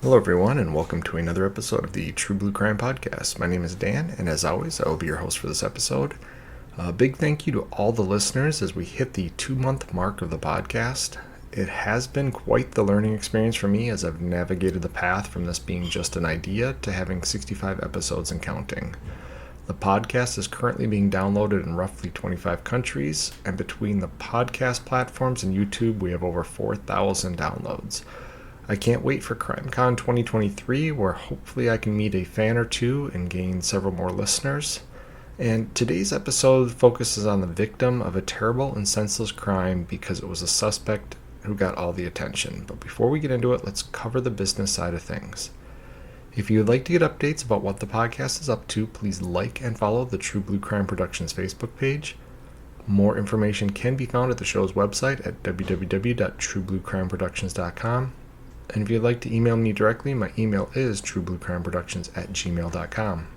Hello, everyone, and welcome to another episode of the True Blue Crime Podcast. My name is Dan, and as always, I will be your host for this episode. A big thank you to all the listeners as we hit the 2-month mark of the podcast. It has been quite the learning experience for me as I've navigated the path from this being just an idea to having 65 episodes and counting. The podcast is currently being downloaded in roughly 25 countries, and between the podcast platforms and YouTube, we have over 4,000 downloads. I can't wait for CrimeCon 2023, where hopefully I can meet a fan or two and gain several more listeners. And today's episode focuses on the victim of a terrible and senseless crime because it was a suspect who got all the attention. But before we get into it, let's cover the business side of things. If you would like to get updates about what the podcast is up to, please like and follow the True Blue Crime Productions Facebook page. More information can be found at the show's website at www.truebluecrimeproductions.com. And if you'd like to email me directly, my email is truebluecrimeproductions@gmail.com.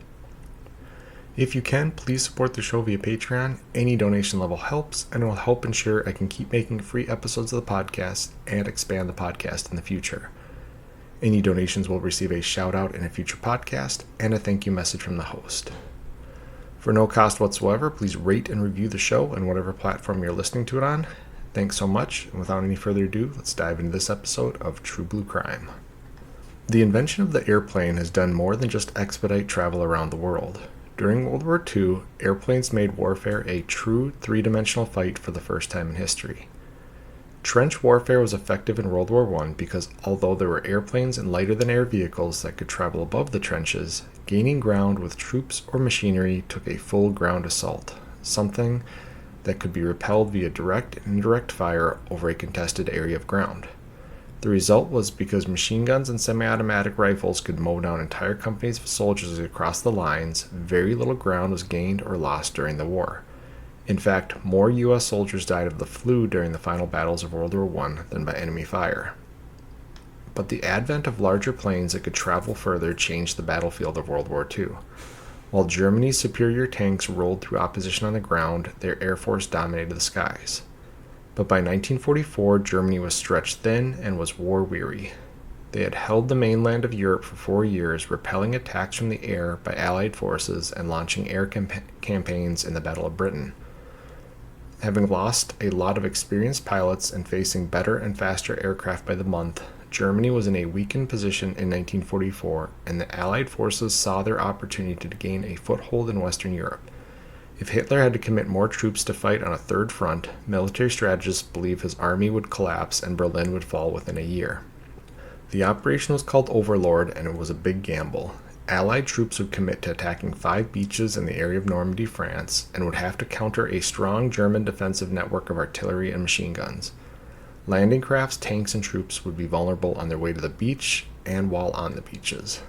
If you can, please support the show via Patreon. Any donation level helps and will help ensure I can keep making free episodes of the podcast and expand the podcast in the future. Any donations will receive a shout out in a future podcast and a thank you message from the host. For no cost whatsoever, please rate and review the show on whatever platform you're listening to it on. Thanks so much, and without any further ado, let's dive into this episode of True Blue Crime. The invention of the airplane has done more than just expedite travel around the world. During World War II, airplanes made warfare a true three-dimensional fight for the first time in history. Trench warfare was effective in World War I because although there were airplanes and lighter-than-air vehicles that could travel above the trenches, gaining ground with troops or machinery took a full ground assault, something that could be repelled via direct and indirect fire over a contested area of ground. The result was because machine guns and semi-automatic rifles could mow down entire companies of soldiers across the lines, very little ground was gained or lost during the war. In fact, more U.S. soldiers died of the flu during the final battles of World War I than by enemy fire. But the advent of larger planes that could travel further changed the battlefield of World War II. While Germany's superior tanks rolled through opposition on the ground, their air force dominated the skies. But by 1944, Germany was stretched thin and was war-weary. They had held the mainland of Europe for 4 years, repelling attacks from the air by Allied forces and launching air campaigns in the Battle of Britain. Having lost a lot of experienced pilots and facing better and faster aircraft by the month, Germany was in a weakened position in 1944, and the Allied forces saw their opportunity to gain a foothold in Western Europe. If Hitler had to commit more troops to fight on a third front, military strategists believed his army would collapse and Berlin would fall within a year. The operation was called Overlord, and it was a big gamble. Allied troops would commit to attacking 5 beaches in the area of Normandy, France, and would have to counter a strong German defensive network of artillery and machine guns. Landing crafts, tanks, and troops would be vulnerable on their way to the beach and while on the beaches.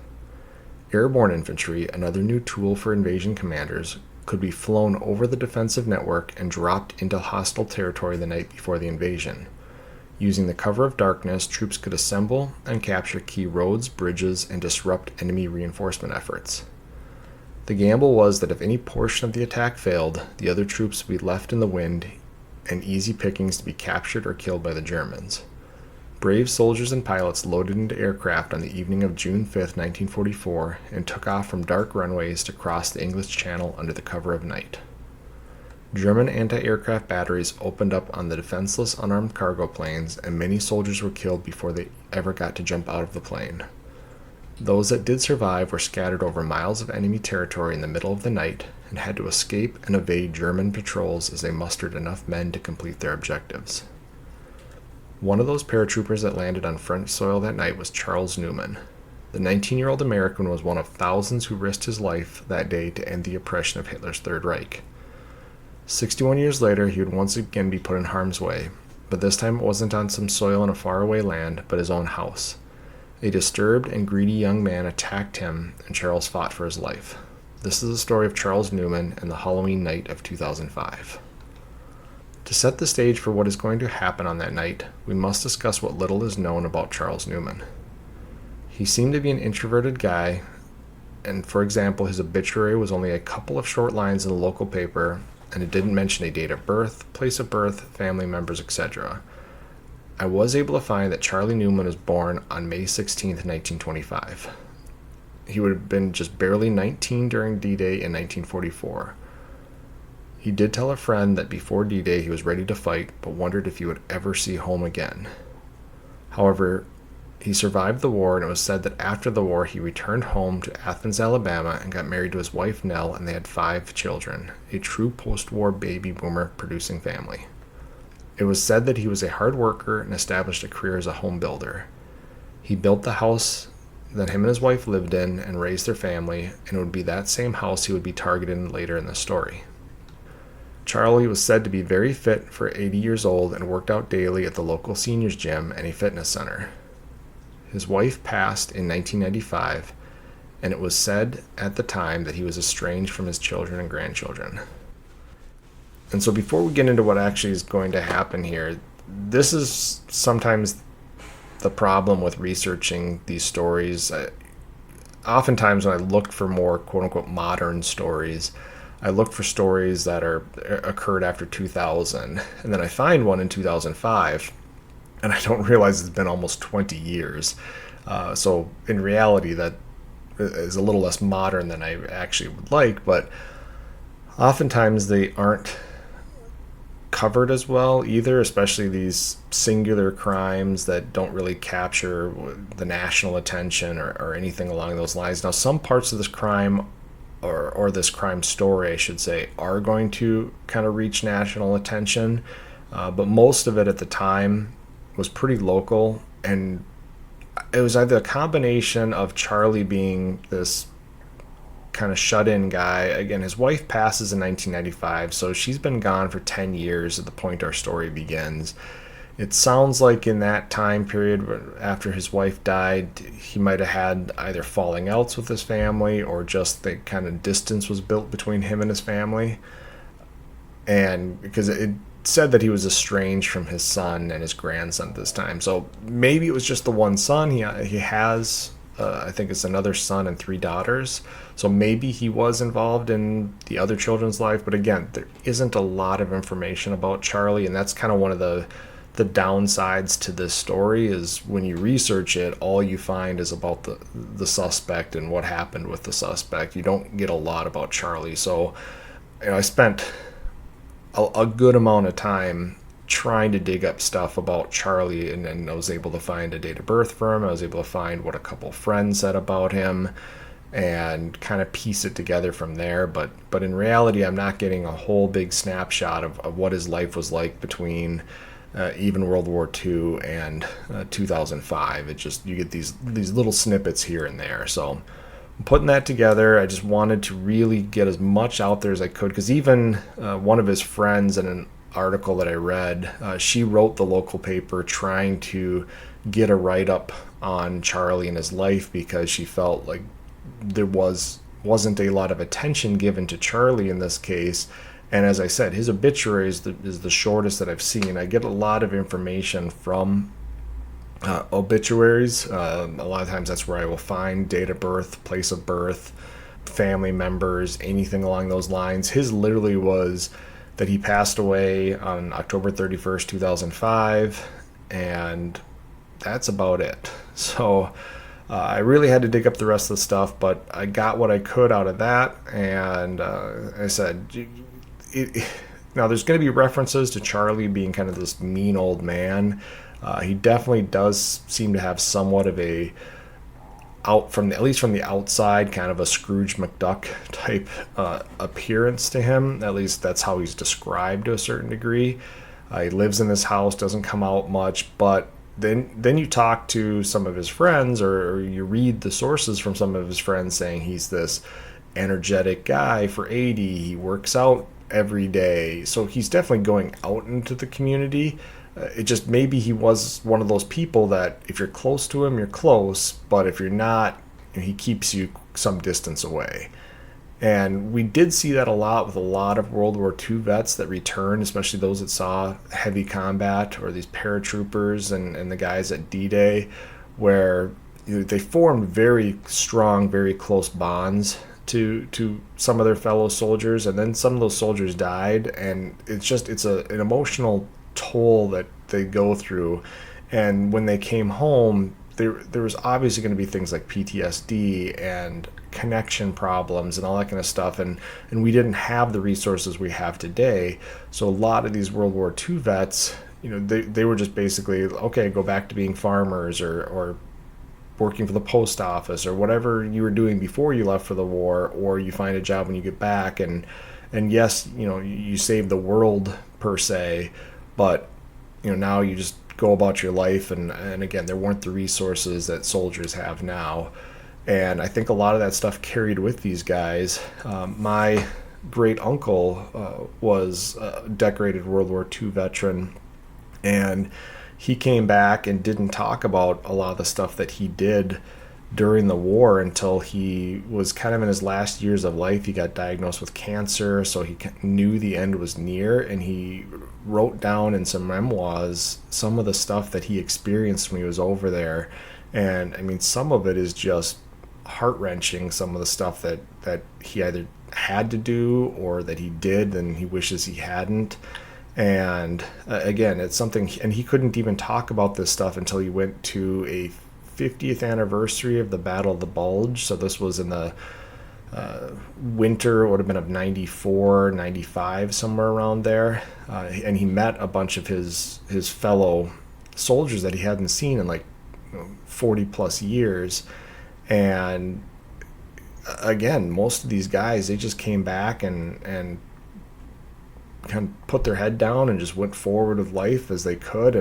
Airborne infantry, another new tool for invasion commanders, could be flown over the defensive network and dropped into hostile territory the night before the invasion. Using the cover of darkness, troops could assemble and capture key roads, bridges, and disrupt enemy reinforcement efforts. The gamble was that if any portion of the attack failed, the other troops would be left in the wind and easy pickings to be captured or killed by the Germans. Brave soldiers and pilots loaded into aircraft on the evening of June 5, 1944, and took off from dark runways to cross the English Channel under the cover of night. German anti-aircraft batteries opened up on the defenseless unarmed cargo planes, and many soldiers were killed before they ever got to jump out of the plane. Those that did survive were scattered over miles of enemy territory in the middle of the night and had to escape and evade German patrols as they mustered enough men to complete their objectives. One of those paratroopers that landed on French soil that night was Charles Newman. The 19-year-old American was one of thousands who risked his life that day to end the oppression of Hitler's Third Reich. 61 years later, he would once again be put in harm's way, but this time it wasn't on some soil in a faraway land, but his own house. A disturbed and greedy young man attacked him, and Charles fought for his life. This is the story of Charles Newman and the Halloween night of 2005. To set the stage for what is going to happen on that night, we must discuss what little is known about Charles Newman. He seemed to be an introverted guy, and for example, his obituary was only a couple of short lines in the local paper, and it didn't mention a date of birth, place of birth, family members, etc. I was able to find that Charlie Newman was born on May 16th, 1925. He would have been just barely 19 during D-Day in 1944. He did tell a friend that before D-Day he was ready to fight, but wondered if he would ever see home again. However, he survived the war, and it was said that after the war he returned home to Athens, Alabama, and got married to his wife Nell, and they had 5 children, a true post-war baby boomer producing family. It was said that he was a hard worker and established a career as a home builder. He built the house that him and his wife lived in and raised their family, and it would be that same house he would be targeted in later in the story. Charlie was said to be very fit for 80 years old and worked out daily at the local seniors gym and a fitness center. His wife passed in 1995, and it was said at the time that he was estranged from his children and grandchildren. And so before we get into what actually is going to happen here, this is sometimes the problem with researching these stories. Oftentimes when I look for more quote-unquote modern stories, I look for stories that occurred after 2000, and then I find one in 2005, and I don't realize it's been almost 20 years. So in reality, that is a little less modern than I actually would like, but oftentimes they aren't covered as well either, especially these singular crimes that don't really capture the national attention or anything along those lines. Now, some parts of this crime or this crime story, I should say, are going to kind of reach national attention, but most of it at the time was pretty local, and it was either a combination of Charlie being this kind of shut-in guy. Again, his wife passes in 1995, so she's been gone for 10 years at the point our story begins. It sounds like in that time period after his wife died, he might have had either falling outs with his family or just the kind of distance was built between him and his family. And because it said that he was estranged from his son and his grandson at this time. So maybe it was just the one son. He has, I think it's another son and 3 daughters. So maybe he was involved in the other children's life. But again, there isn't a lot of information about Charlie. And that's kind of one of the downsides to this story is when you research it, all you find is about the suspect and what happened with the suspect. You don't get a lot about Charlie. So I spent a good amount of time trying to dig up stuff about Charlie, and then I was able to find a date of birth for him. I was able to find what a couple friends said about him and kind of piece it together from there. But in reality, I'm not getting a whole big snapshot of what his life was like between even World War II and 2005. It just, you get these little snippets here and there. So I'm putting that together. I just wanted to really get as much out there as I could, because even one of his friends in an article that I read, she wrote the local paper trying to get a write-up on Charlie and his life because she felt like there wasn't a lot of attention given to Charlie in this case. And as I said, his obituary is the shortest that I've seen. I get a lot of information from obituaries. A lot of times that's where I will find date of birth, place of birth, family members, anything along those lines. His literally was that he passed away on October 31st, 2005, and that's about it. So I really had to dig up the rest of the stuff, but I got what I could out of that, and I said, now there's going to be references to Charlie being kind of this mean old man. He definitely does seem to have somewhat of a at least from the outside, kind of a Scrooge McDuck type appearance to him. At least that's how he's described to a certain degree. He lives in this house, doesn't come out much, but then you talk to some of his friends, or you read the sources from some of his friends saying he's this energetic guy for 80. He works out every day. So he's definitely going out into the community. It just, maybe he was one of those people that if you're close to him, you're close, but if you're not, he keeps you some distance away. And we did see that a lot with a lot of World War II vets that returned, especially those that saw heavy combat, or these paratroopers and the guys at D-Day, where they formed very strong, very close bonds to some of their fellow soldiers, and then some of those soldiers died, and it's an emotional toll that they go through. And when they came home, there was obviously going to be things like PTSD and connection problems and all that kind of stuff, and we didn't have the resources we have today. So a lot of these World War II vets, they were just basically, okay, go back to being farmers or working for the post office or whatever you were doing before you left for the war, or you find a job when you get back, and yes, you save the world per se, but now you just go about your life, and again, there weren't the resources that soldiers have now. And I think a lot of that stuff carried with these guys. My great uncle was a decorated World War II veteran, and he came back and didn't talk about a lot of the stuff that he did during the war until he was kind of in his last years of life. He got diagnosed with cancer, so he knew the end was near, and he wrote down in some memoirs some of the stuff that he experienced when he was over there. And I mean, some of it is just heart-wrenching, some of the stuff that he either had to do or that he did and he wishes he hadn't. And again, it's something, and he couldn't even talk about this stuff until he went to a 50th anniversary of the Battle of the Bulge. So this was in the winter, it would have been of 94, 95, somewhere around there. And he met a bunch of his fellow soldiers that he hadn't seen in like 40 plus years. And again, most of these guys, they just came back and kind of put their head down and just went forward with life as they could.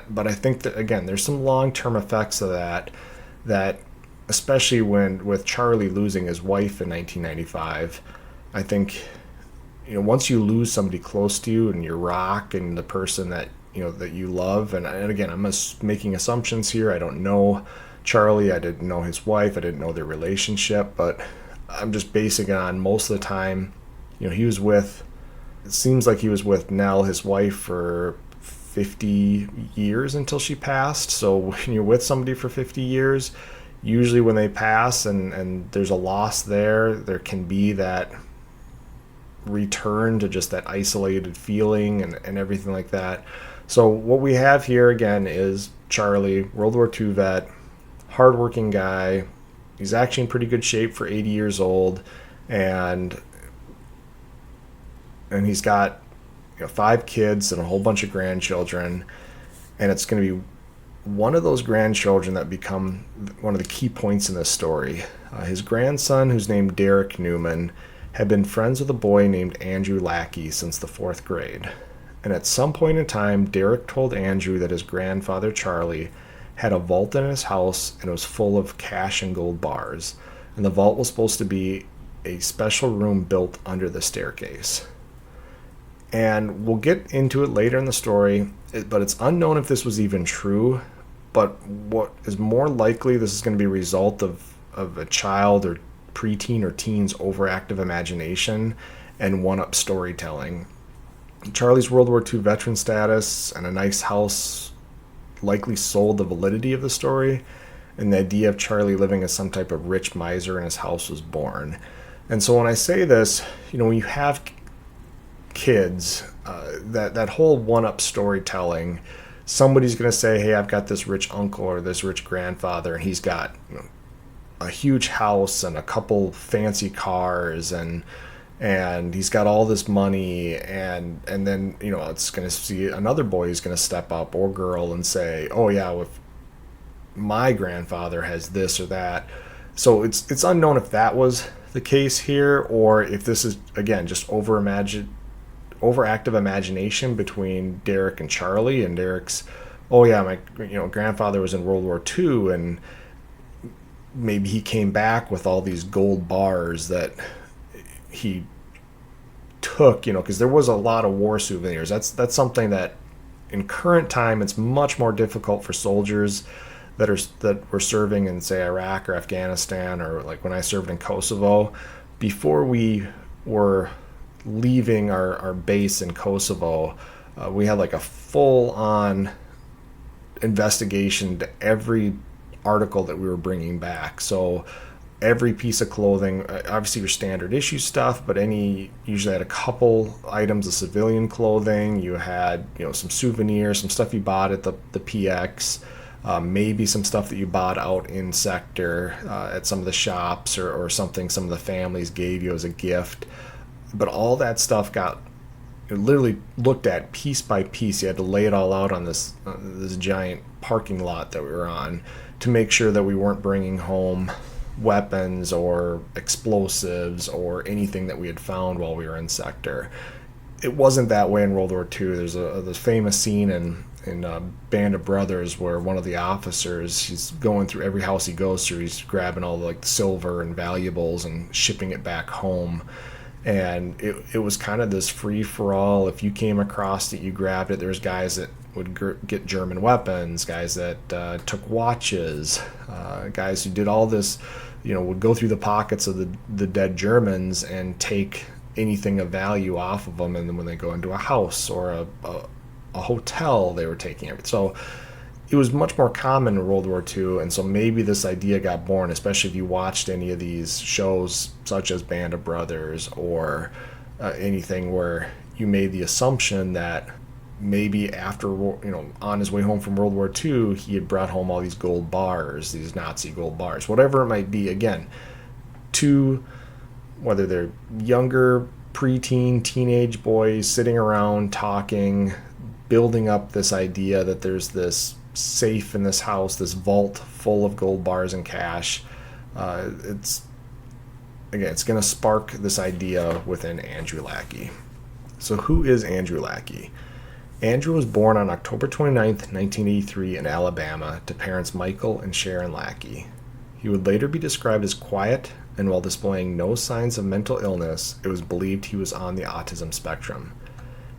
But I think that, again, there's some long-term effects of that especially with Charlie losing his wife in 1995. I think, once you lose somebody close to you and your rock and the person that you love, and again, I'm making assumptions here. I don't know Charlie, I didn't know his wife, I didn't know their relationship, but I'm just basing it on most of the time, it seems like he was with Nell, his wife, for 50 years until she passed. So when you're with somebody for 50 years, usually when they pass and there's a loss there can be that return to just that isolated feeling and everything like that. So what we have here again is Charlie, World War II vet, hardworking guy. He's actually in pretty good shape for 80 years old, and he's got 5 kids and a whole bunch of grandchildren, and it's going to be one of those grandchildren that become one of the key points in this story. His grandson, who's named Derek Newman, had been friends with a boy named Andrew Lackey since the 4th grade. And at some point in time, Derek told Andrew that his grandfather, Charlie, had a vault in his house and it was full of cash and gold bars. And the vault was supposed to be a special room built under the staircase. And we'll get into it later in the story, but it's unknown if this was even true. But what is more likely, this is going to be a result of a child or preteen or teen's overactive imagination and one-up storytelling. Charlie's World War II veteran status and a nice house likely sold the validity of the story, and the idea of Charlie living as some type of rich miser in his house was born. And so when I say this, when you have kids, that whole one-up storytelling, somebody's going to say, hey, I've got this rich uncle or this rich grandfather, and he's got a huge house and a couple fancy cars, and he's got all this money, and then it's going to see another boy who's going to step up, or girl, and say, oh yeah, if my grandfather has this or that. So it's unknown if that was the case here, or if this is, again, just overactive imagination between Derek and Charlie, and Derek's, oh yeah, my grandfather was in World War II, and maybe he came back with all these gold bars that he took, because there was a lot of war souvenirs. That's something that in current time it's much more difficult for soldiers that were serving in, say, Iraq or Afghanistan, or like when I served in Kosovo. Before we were leaving our base in Kosovo, we had like a full-on investigation to every article that we were bringing back. So every piece of clothing, obviously your standard issue stuff, but usually had a couple items of civilian clothing. You had, some souvenirs, some stuff you bought at the PX, maybe some stuff that you bought out in sector at some of the shops, or something some of the families gave you as a gift. But all that stuff got literally looked at piece by piece. You had to lay it all out on this giant parking lot that we were on to make sure that we weren't bringing home weapons or explosives or anything that we had found while we were in sector. It wasn't that way in World War II. There's this famous scene in Band of Brothers where one of the officers, he's going through every house he goes through. He's grabbing all the silver and valuables and shipping it back home. And it was kind of this free-for-all. If you came across it, you grabbed it. There's guys that would get German weapons, guys that took watches, guys who did all this, would go through the pockets of the dead Germans and take anything of value off of them. And then when they go into a house or a hotel, they were taking everything. So it was much more common in World War II, and so maybe this idea got born, especially if you watched any of these shows such as Band of Brothers or anything where you made the assumption that maybe after, on his way home from World War II, he had brought home all these gold bars, these Nazi gold bars, whatever it might be. Again, whether they're younger, preteen, teenage boys sitting around talking, building up this idea that there's this safe in this house, this vault full of gold bars and cash. It's going to spark this idea within Andrew Lackey. So who is Andrew Lackey? Andrew was born on October 29th, 1983 in Alabama to parents Michael and Sharon Lackey. He would later be described as quiet, and while displaying no signs of mental illness, it was believed he was on the autism spectrum.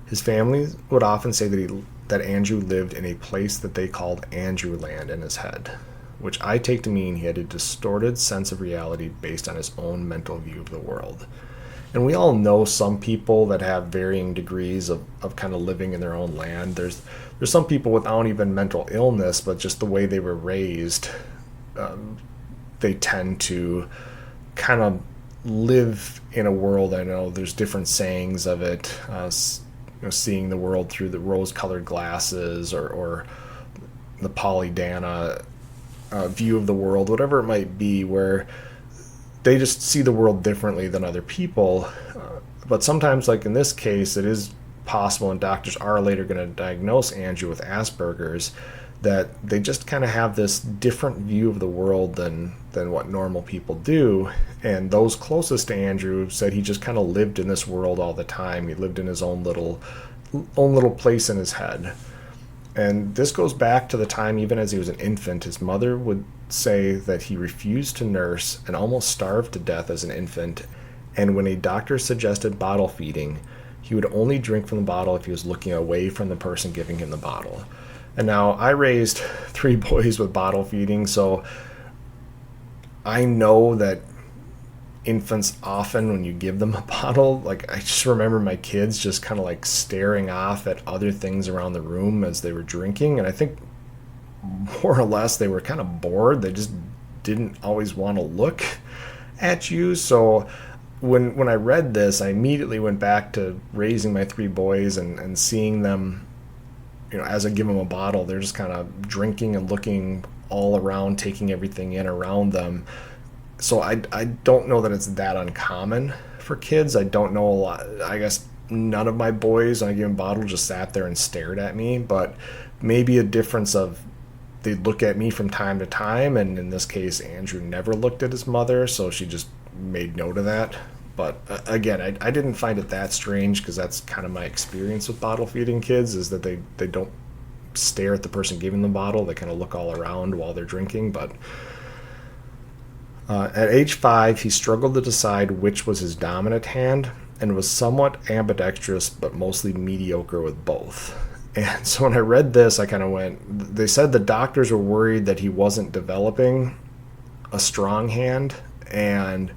His family would often say that Andrew lived in a place that they called Andrew Land in his head, which I take to mean he had a distorted sense of reality based on his own mental view of the world. And we all know some people that have varying degrees of kind of living in their own land. There's some people without even mental illness, but just the way they were raised, they tend to kind of live in a world. I know there's different sayings of it, seeing the world through the rose-colored glasses or the Pollyanna view of the world, whatever it might be, where they just see the world differently than other people. But sometimes, like in this case, it is possible, and doctors are later going to diagnose Andrew with Asperger's, that they just kind of have this different view of the world than what normal people do. And those closest to Andrew said he just kind of lived in this world all the time. He lived in his own little place in his head. And this goes back to the time, even as he was an infant, his mother would say that he refused to nurse and almost starved to death as an infant. And when a doctor suggested bottle feeding, he would only drink from the bottle if he was looking away from the person giving him the bottle. And now I raised 3 boys with bottle feeding, so I know that infants often, when you give them a bottle, I just remember my kids just kind of staring off at other things around the room as they were drinking. And I think more or less they were kind of bored. They just didn't always want to look at you. So when I read this, I immediately went back to raising my 3 boys and seeing them, as I give them a bottle, they're just kind of drinking and looking all around, taking everything in around them. So I don't know that it's that uncommon for kids. I don't know a lot. I guess none of my boys, when I give them a bottle, just sat there and stared at me. But maybe a difference of they'd look at me from time to time. And in this case, Andrew never looked at his mother, so she just made note of that. But again, I didn't find it that strange, because that's kind of my experience with bottle feeding kids, is that they don't stare at the person giving the bottle. They kind of look all around while they're drinking. But at age 5, he struggled to decide which was his dominant hand and was somewhat ambidextrous, but mostly mediocre with both. And so when I read this, I kind of went, they said the doctors were worried that he wasn't developing a strong hand and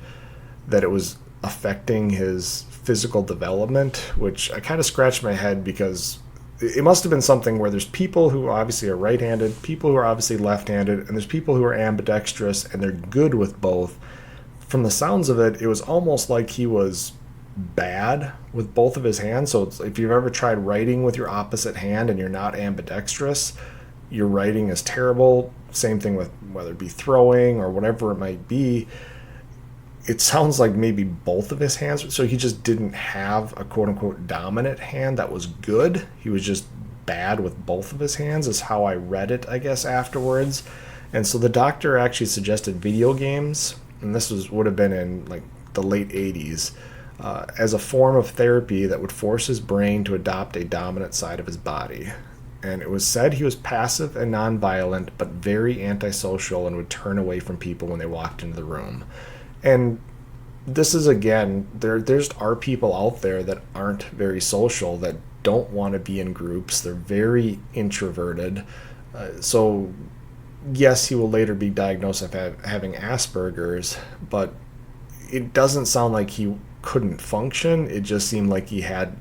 that it was affecting his physical development, which I kind of scratched my head, because it must have been something where there's people who obviously are right-handed, people who are obviously left-handed, and there's people who are ambidextrous and they're good with both. from the sounds of it, it was almost like he was bad with both of his hands. So if you've ever tried writing with your opposite hand and you're not ambidextrous, your writing is terrible. Same thing with whether it be throwing or whatever it might be. It sounds like maybe both of his hands, so he just didn't have a quote-unquote dominant hand that was good. He was just bad with both of his hands, is how I read it, I guess, afterwards. And so the doctor actually suggested video games, and this would have been in like the late 80s, as a form of therapy that would force his brain to adopt a dominant side of his body. And it was said he was passive and nonviolent, but very antisocial and would turn away from people when they walked into the room. And this is, again, there's are people out there that aren't very social, that don't want to be in groups. They're very introverted. So yes, he will later be diagnosed with having Asperger's, but it doesn't sound like he couldn't function. It just seemed like it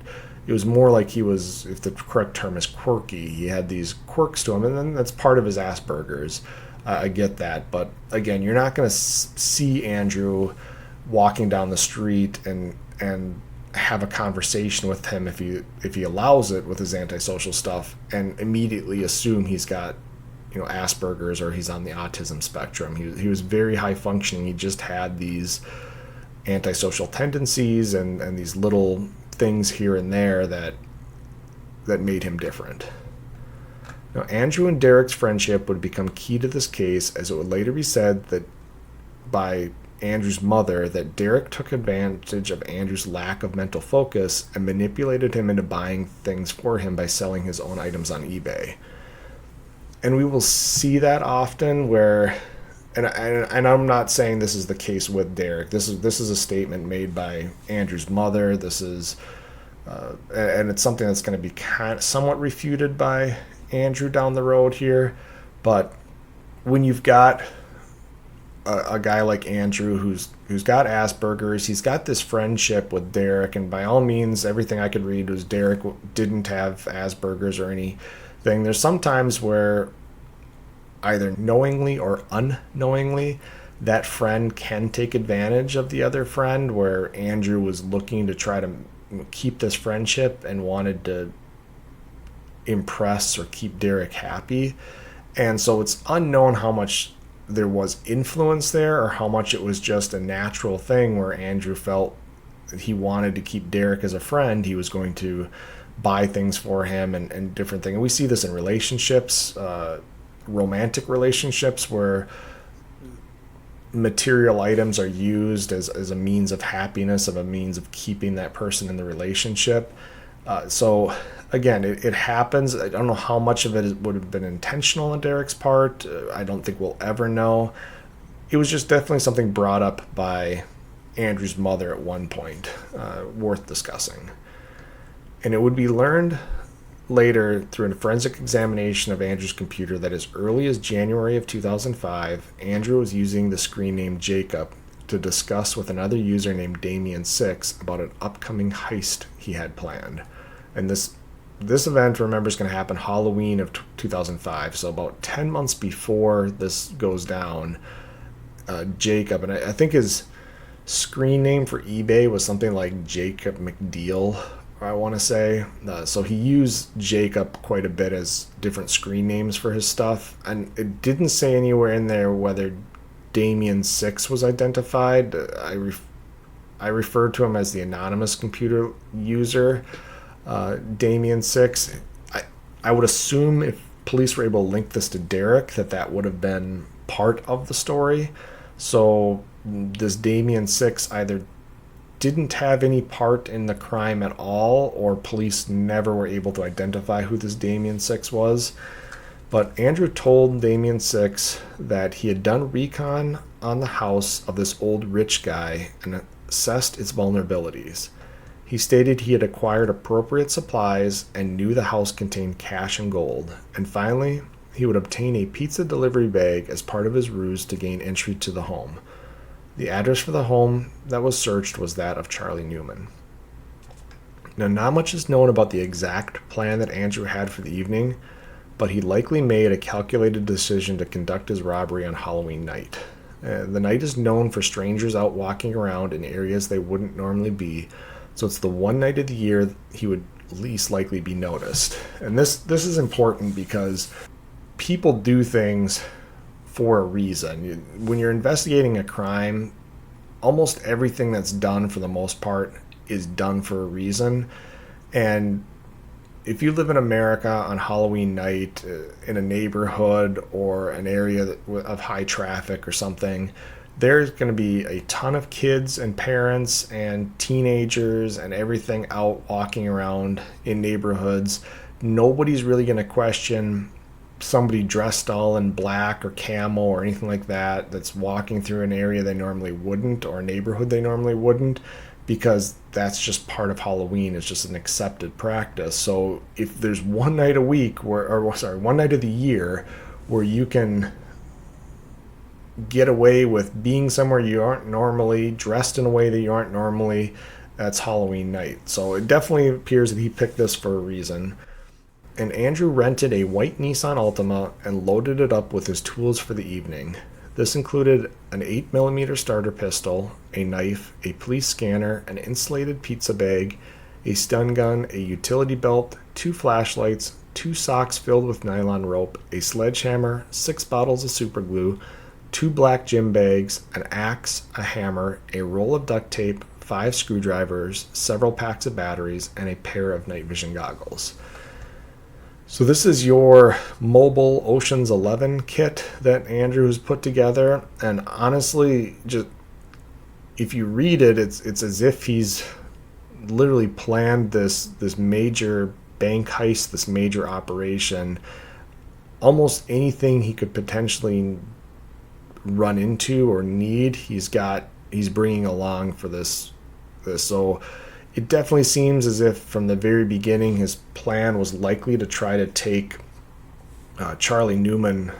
was more like he was, if the correct term is quirky, he had these quirks to him, and then that's part of his Asperger's. I get that, but again, you're not going to see Andrew walking down the street and have a conversation with him if he allows it with his antisocial stuff and immediately assume he's got Asperger's or he's on the autism spectrum. He was very high functioning. He just had these antisocial tendencies and these little things here and there that made him different. Now, Andrew and Derek's friendship would become key to this case, as it would later be said that by Andrew's mother that Derek took advantage of Andrew's lack of mental focus and manipulated him into buying things for him by selling his own items on eBay. And we will see that often where, and I'm not saying this is the case with Derek. This is a statement made by Andrew's mother. This is, and it's something that's going to be somewhat refuted by Andrew down the road here. But when you've got a guy like Andrew who's got Asperger's, he's got this friendship with Derek, and by all means, everything I could read was Derek didn't have Asperger's or anything. There's some times where either knowingly or unknowingly that friend can take advantage of the other friend, where Andrew was looking to try to keep this friendship and wanted to impress or keep Derek happy. And so it's unknown how much there was influence there or how much it was just a natural thing where Andrew felt that he wanted to keep Derek as a friend. He was going to buy things for him and different things. And we see this in relationships, romantic relationships, where material items are used as a means of happiness, of a means of keeping that person in the relationship. So again, it happens. I don't know how much of it would have been intentional on Derek's part. I don't think we'll ever know. It was just definitely something brought up by Andrew's mother at one point, worth discussing. And it would be learned later through a forensic examination of Andrew's computer that as early as January of 2005, Andrew was using the screen name Jacob to discuss with another user named Damien6 about an upcoming heist he had planned. And this event, remember, is going to happen Halloween of 2005, so about 10 months before this goes down. Jacob, and I think his screen name for eBay was something like Jacob McDeal, I want to say. So he used Jacob quite a bit as different screen names for his stuff, and it didn't say anywhere in there whether Damien6 was identified. I referred to him as the anonymous computer user, Damien6. I would assume if police were able to link this to Derek, that would have been part of the story. So this Damien6 either didn't have any part in the crime at all, or police never were able to identify who this Damien6 was. But Andrew told Damien6 that he had done recon on the house of this old rich guy and assessed its vulnerabilities. He stated he had acquired appropriate supplies and knew the house contained cash and gold. And finally, he would obtain a pizza delivery bag as part of his ruse to gain entry to the home. The address for the home that was searched was that of Charlie Newman. Now, not much is known about the exact plan that Andrew had for the evening, but he likely made a calculated decision to conduct his robbery on Halloween night. The night is known for strangers out walking around in areas they wouldn't normally be, so it's the one night of the year he would least likely be noticed. And this is important because people do things for a reason. When you're investigating a crime, almost everything that's done for the most part is done for a reason. And if you live in America on Halloween night in a neighborhood or an area of high traffic or something, there's going to be a ton of kids and parents and teenagers and everything out walking around in neighborhoods. Nobody's really going to question somebody dressed all in black or camo or anything like that that's walking through an area they normally wouldn't, or a neighborhood they normally wouldn't, because that's just part of Halloween. It's just an accepted practice. So if there's one night a week one night of the year where you can get away with being somewhere you aren't normally, dressed in a way that you aren't normally, that's Halloween night. So it definitely appears that he picked this for a reason. And Andrew rented a white Nissan Altima and loaded it up with his tools for the evening. This included an 8mm starter pistol, a knife, a police scanner, an insulated pizza bag, a stun gun, a utility belt, 2 flashlights, 2 socks filled with nylon rope, a sledgehammer, 6 bottles of super glue, 2 black gym bags, an axe, a hammer, a roll of duct tape, 5 screwdrivers, several packs of batteries, and a pair of night vision goggles. So this is your mobile Ocean's 11 kit that Andrew has put together, and honestly, just if you read it, it's as if he's literally planned this major bank heist, this major operation. Almost anything he could potentially run into or need, he's bringing along for this. So it definitely seems as if from the very beginning his plan was likely to try to take Charlie Newman,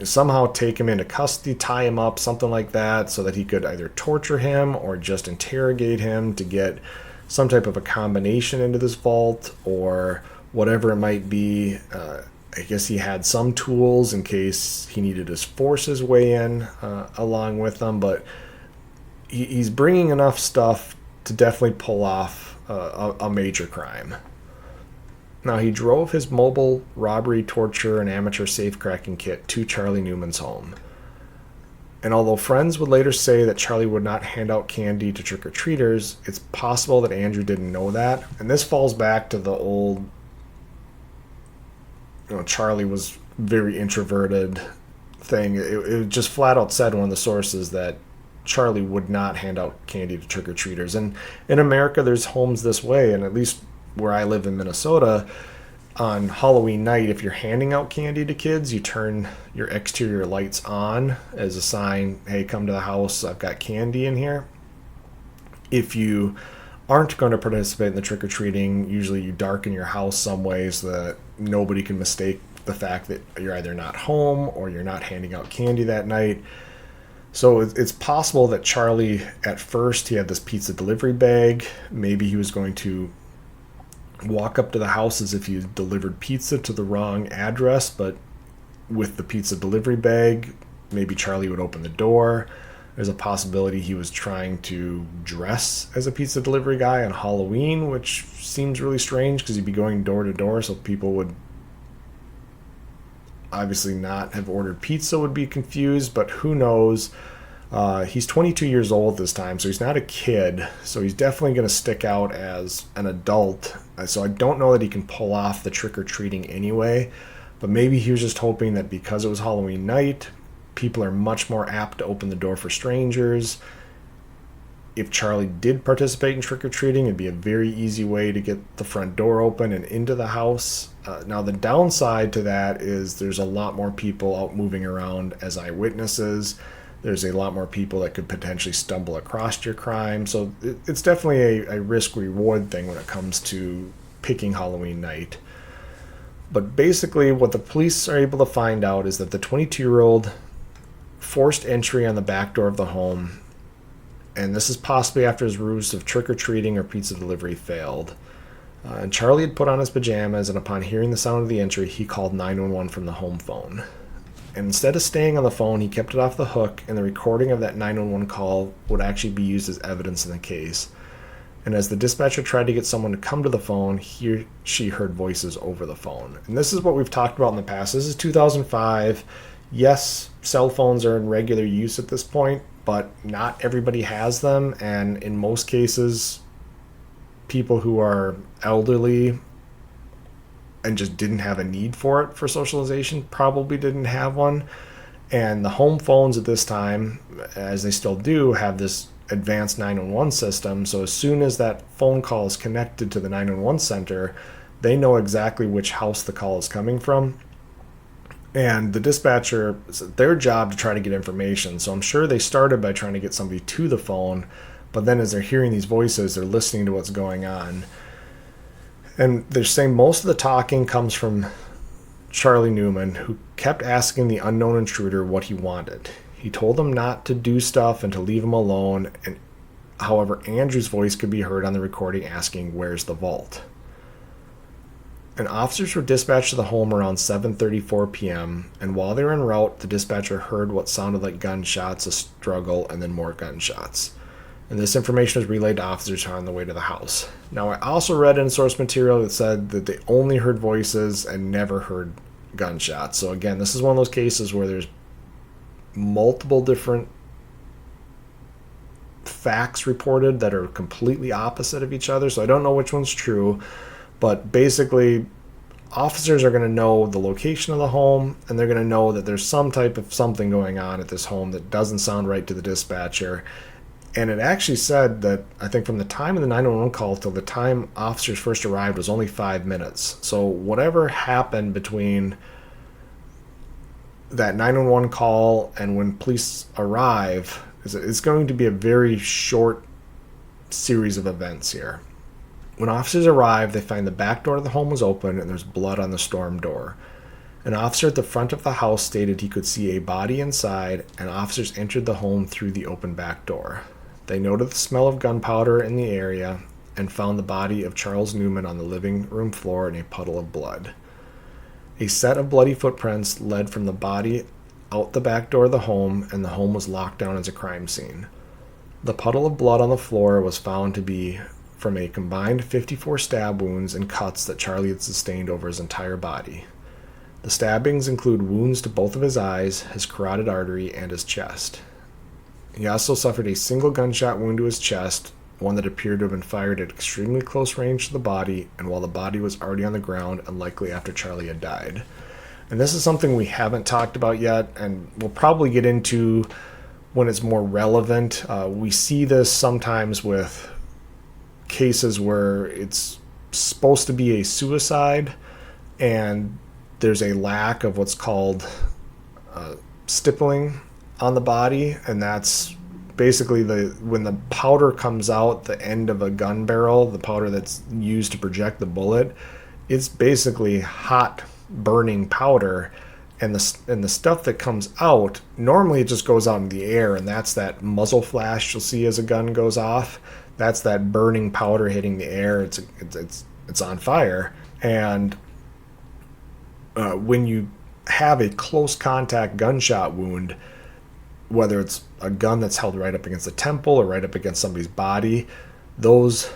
somehow take him into custody, tie him up, something like that, so that he could either torture him or just interrogate him to get some type of a combination into this vault or whatever it might be. I guess he had some tools in case he needed to force his way in along with them, but he's bringing enough stuff to definitely pull off a major crime. Now, he drove his mobile robbery, torture, and amateur safecracking kit to Charlie Newman's home. And although friends would later say that Charlie would not hand out candy to trick-or-treaters, it's possible that Andrew didn't know that. And this falls back to the old, Charlie was very introverted thing. It just flat out said in one of the sources that Charlie would not hand out candy to trick-or-treaters. And in America, there's homes this way, and at least where I live in Minnesota, on Halloween night, if you're handing out candy to kids, you turn your exterior lights on as a sign, hey, come to the house, I've got candy in here. If you aren't going to participate in the trick-or-treating, usually you darken your house some way so that nobody can mistake the fact that you're either not home or you're not handing out candy that night. So it's possible that Charlie, at first, he had this pizza delivery bag. Maybe he was going to walk up to the house as if he delivered pizza to the wrong address, but with the pizza delivery bag, maybe Charlie would open the door. There's a possibility he was trying to dress as a pizza delivery guy on Halloween, which seems really strange because he'd be going door to door, so people would obviously not have ordered pizza, would be confused, but who knows. He's 22 years old this time, so he's not a kid, so he's definitely going to stick out as an adult. So I don't know that he can pull off the trick-or-treating anyway, but maybe he was just hoping that because it was Halloween night, people are much more apt to open the door for strangers. If Charlie did participate in trick-or-treating, it'd be a very easy way to get the front door open and into the house. Now, the downside to that is there's a lot more people out moving around as eyewitnesses. There's a lot more people that could potentially stumble across your crime. So it's definitely a risk-reward thing when it comes to picking Halloween night. But basically what the police are able to find out is that the 22-year-old forced entry on the back door of the home, and this is possibly after his ruse of trick-or-treating or pizza delivery failed. And Charlie had put on his pajamas, and upon hearing the sound of the entry, he called 911 from the home phone. And instead of staying on the phone, he kept it off the hook, and the recording of that 911 call would actually be used as evidence in the case. And as the dispatcher tried to get someone to come to the phone, he or she heard voices over the phone. And this is what we've talked about in the past. This is 2005. Yes, cell phones are in regular use at this point, but not everybody has them. And in most cases, people who are elderly and just didn't have a need for it for socialization probably didn't have one. And the home phones at this time, as they still do, have this advanced 911 system. So as soon as that phone call is connected to the 911 center, they know exactly which house the call is coming from. And the dispatcher, it's their job to try to get information. So I'm sure they started by trying to get somebody to the phone, but then as they're hearing these voices, they're listening to what's going on. And they're saying most of the talking comes from Charlie Newman, who kept asking the unknown intruder what he wanted. He told him not to do stuff and to leave him alone. And however, Andrew's voice could be heard on the recording asking, "Where's the vault?" And officers were dispatched to the home around 7:34 p.m. And while they were en route, the dispatcher heard what sounded like gunshots, a struggle, and then more gunshots. And this information was relayed to officers on the way to the house. Now, I also read in source material that said that they only heard voices and never heard gunshots. So again, this is one of those cases where there's multiple different facts reported that are completely opposite of each other. So I don't know which one's true, but basically officers are going to know the location of the home, and they're going to know that there's some type of something going on at this home that doesn't sound right to the dispatcher. And it actually said that, I think from the time of the 911 call till the time officers first arrived was only 5 minutes. So whatever happened between that 911 call and when police arrive, it's going to be a very short series of events here. When officers arrive, they find the back door of the home was open and there's blood on the storm door. An officer at the front of the house stated he could see a body inside, and officers entered the home through the open back door. They noted the smell of gunpowder in the area and found the body of Charles Newman on the living room floor in a puddle of blood. A set of bloody footprints led from the body out the back door of the home, and the home was locked down as a crime scene. The puddle of blood on the floor was found to be from a combined 54 stab wounds and cuts that Charlie had sustained over his entire body. The stabbings include wounds to both of his eyes, his carotid artery, and his chest. He also suffered a single gunshot wound to his chest, one that appeared to have been fired at extremely close range to the body, and while the body was already on the ground and likely after Charlie had died. And this is something we haven't talked about yet, and we'll probably get into when it's more relevant. We see this sometimes with cases where it's supposed to be a suicide, and there's a lack of what's called stippling on the body, and that's basically when the powder comes out the end of a gun barrel, the powder that's used to project the bullet, it's basically hot burning powder, and the stuff that comes out, normally it just goes out in the air, and that's that muzzle flash you'll see as a gun goes off. That's that burning powder hitting the air. It's on fire. And when you have a close contact gunshot wound, whether it's a gun that's held right up against the temple or right up against somebody's body, those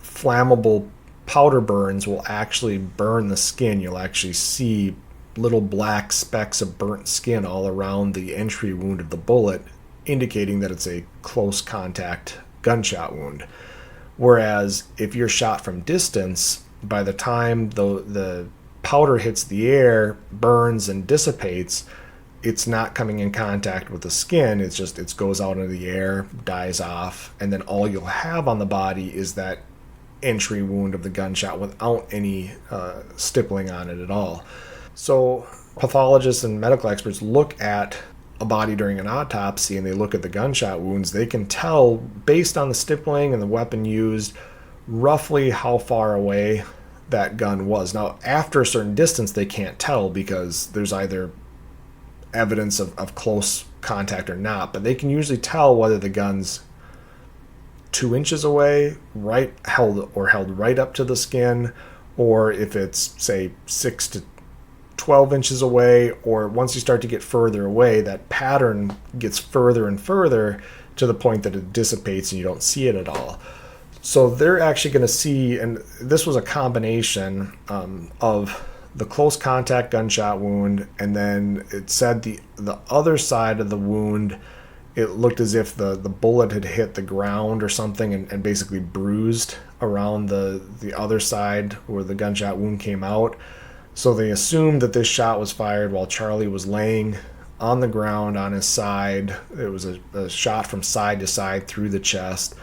flammable powder burns will actually burn the skin. You'll actually see little black specks of burnt skin all around the entry wound of the bullet, indicating that it's a close contact gunshot wound. Whereas if you're shot from distance, by the time the powder hits the air, burns and dissipates, it's not coming in contact with the skin. It goes out into the air, dies off, and then all you'll have on the body is that entry wound of the gunshot without any stippling on it at all. So pathologists and medical experts look at a body during an autopsy and they look at the gunshot wounds. They can tell, based on the stippling and the weapon used, roughly how far away that gun was. Now, after a certain distance, they can't tell because there's either evidence of close contact or not, but they can usually tell whether the gun's 2 inches away, held right up to the skin, or if it's, say, 6 to 12 inches away, or once you start to get further away, that pattern gets further and further to the point that it dissipates and you don't see it at all. So they're actually going to see, and this was a combination of the close contact gunshot wound, and then it said the other side of the wound, it looked as if the bullet had hit the ground or something and basically bruised around the other side where the gunshot wound came out. So they assumed that this shot was fired while Charlie was laying on the ground on his side. It was a shot from side to side through the chest,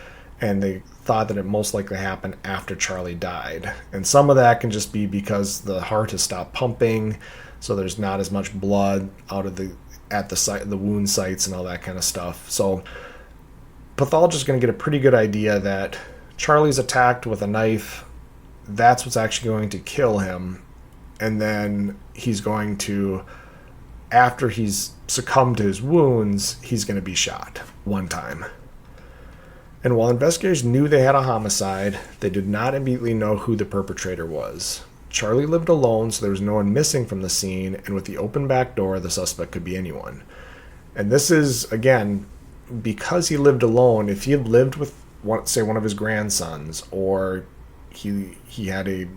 and they thought that it most likely happened after Charlie died. And some of that can just be because the heart has stopped pumping, so there's not as much blood out of at the site, the wound sites and all that kind of stuff. So pathologists are going to get a pretty good idea that Charlie's attacked with a knife. That's what's actually going to kill him. And then he's going to, after he's succumbed to his wounds, he's going to be shot one time. And while investigators knew they had a homicide, they did not immediately know who the perpetrator was. Charlie lived alone, so there was no one missing from the scene, and with the open back door, the suspect could be anyone. And this is, again, because he lived alone. If he had lived with, say, one of his grandsons, or he had a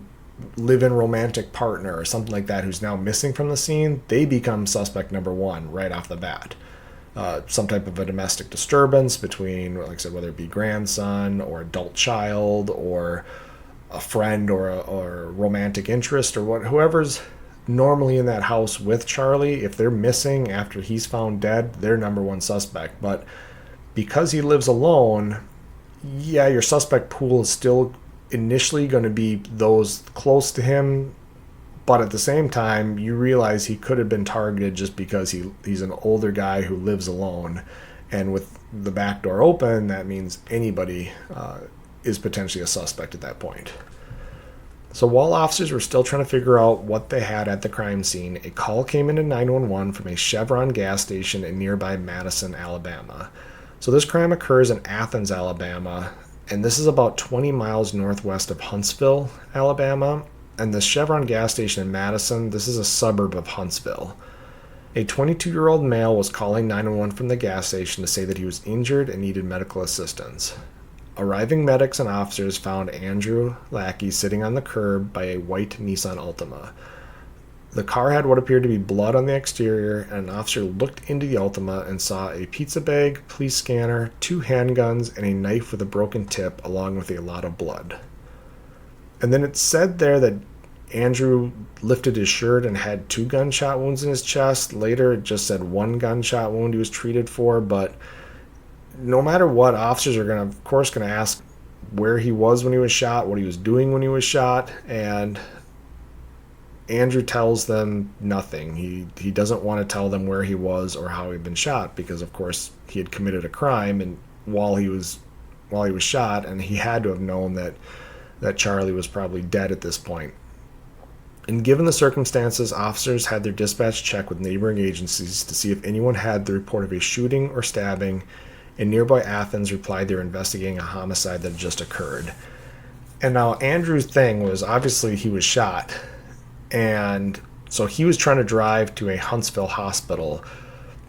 live-in romantic partner or something like that who's now missing from the scene, they become suspect number one right off the bat. Some type of a domestic disturbance between, like I said, whether it be grandson or adult child or a friend or a romantic interest or whoever's normally in that house with Charlie, if they're missing after he's found dead, they're number one suspect. But because he lives alone, yeah, your suspect pool is still initially going to be those close to him, but at the same time, you realize he could have been targeted just because he's an older guy who lives alone. And with the back door open, that means anybody is potentially a suspect at that point. So while officers were still trying to figure out what they had at the crime scene, a call came into 911 from a Chevron gas station in nearby Madison, Alabama. So this crime occurs in Athens, Alabama, and this is about 20 miles northwest of Huntsville, Alabama. And the Chevron gas station in Madison, this is a suburb of Huntsville. A 22-year-old male was calling 911 from the gas station to say that he was injured and needed medical assistance. Arriving medics and officers found Andrew Lackey sitting on the curb by a white Nissan Altima. The car had what appeared to be blood on the exterior, and an officer looked into the Altima and saw a pizza bag, police scanner, 2 handguns, and a knife with a broken tip, along with a lot of blood. And then it said there that Andrew lifted his shirt and had 2 gunshot wounds in his chest. Later, it just said 1 gunshot wound he was treated for, but no matter what, officers are of course going to ask where he was when he was shot, what he was doing when he was shot, and Andrew tells them nothing. He doesn't want to tell them where he was or how he'd been shot because, of course, he had committed a crime and while he was shot, and he had to have known that Charlie was probably dead at this point. And given the circumstances, officers had their dispatch check with neighboring agencies to see if anyone had the report of a shooting or stabbing, and nearby Athens replied they were investigating a homicide that had just occurred. And now Andrew's thing was, obviously he was shot, and so he was trying to drive to a Huntsville hospital.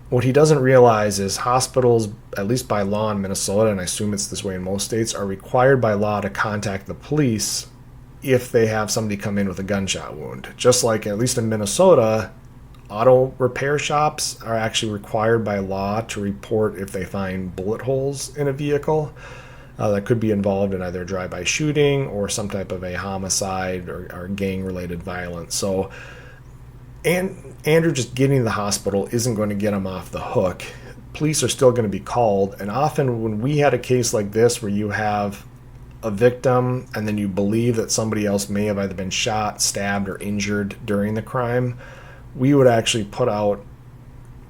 What he doesn't realize is hospitals, at least by law in Minnesota, and I assume it's this way in most states, are required by law to contact the police if they have somebody come in with a gunshot wound. Just like, at least in Minnesota, auto repair shops are actually required by law to report if they find bullet holes in a vehicle that could be involved in either a drive-by shooting or some type of a homicide or gang-related violence. So, and Andrew just getting to the hospital isn't going to get him off the hook. Police are still going to be called, and often when we had a case like this where you have a victim and then you believe that somebody else may have either been shot, stabbed, or injured during the crime, we would actually put out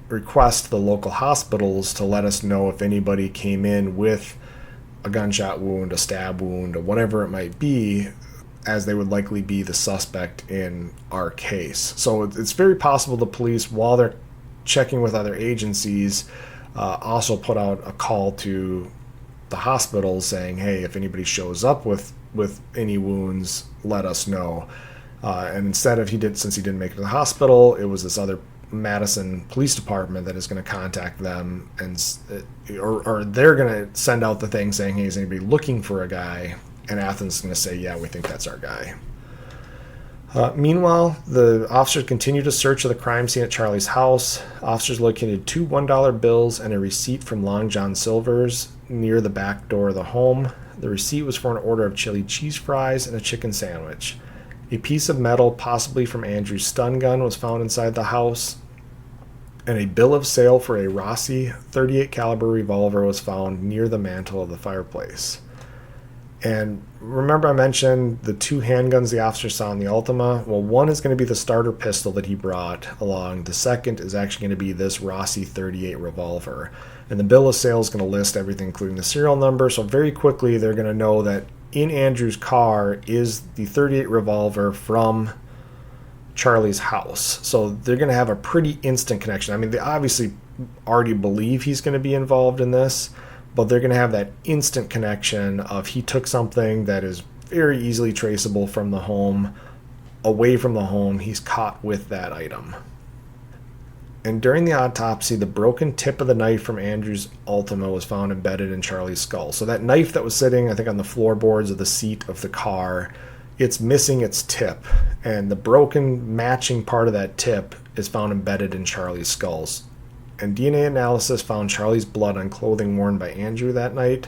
requests to the local hospitals to let us know if anybody came in with a gunshot wound, a stab wound, or whatever it might be, as they would likely be the suspect in our case. So it's very possible the police, while they're checking with other agencies, also put out a call to the hospitals saying, hey, if anybody shows up with any wounds, let us know. And instead of since he didn't make it to the hospital, it was this other Madison Police Department that is going to contact them, or they're going to send out the thing saying, hey, is anybody looking for a guy? And Athens is going to say, yeah, we think that's our guy. Meanwhile, the officers continue to search of the crime scene at Charlie's house. Officers located 2 $1 bills and a receipt from Long John Silver's near the back door of the home. The receipt was for an order of chili cheese fries and a chicken sandwich. A piece of metal, possibly from Andrew's stun gun, was found inside the house, and a bill of sale for a Rossi .38 caliber revolver was found near the mantel of the fireplace. And remember I mentioned the 2 handguns the officer saw in the Altima? Well, one is going to be the starter pistol that he brought along. The second is actually going to be this Rossi .38 revolver. And the bill of sale is going to list everything, including the serial number. So very quickly they're going to know that in Andrew's car is the .38 revolver from Charlie's house. So they're going to have a pretty instant connection. I mean, they obviously already believe he's going to be involved in this, but they're going to have that instant connection of he took something that is very easily traceable from the home, away from the home. He's caught with that item. And during the autopsy, the broken tip of the knife from Andrew's Altima was found embedded in Charlie's skull. So that knife that was sitting, I think, on the floorboards of the seat of the car, it's missing its tip. And the broken matching part of that tip is found embedded in Charlie's skulls. And DNA analysis found Charlie's blood on clothing worn by Andrew that night.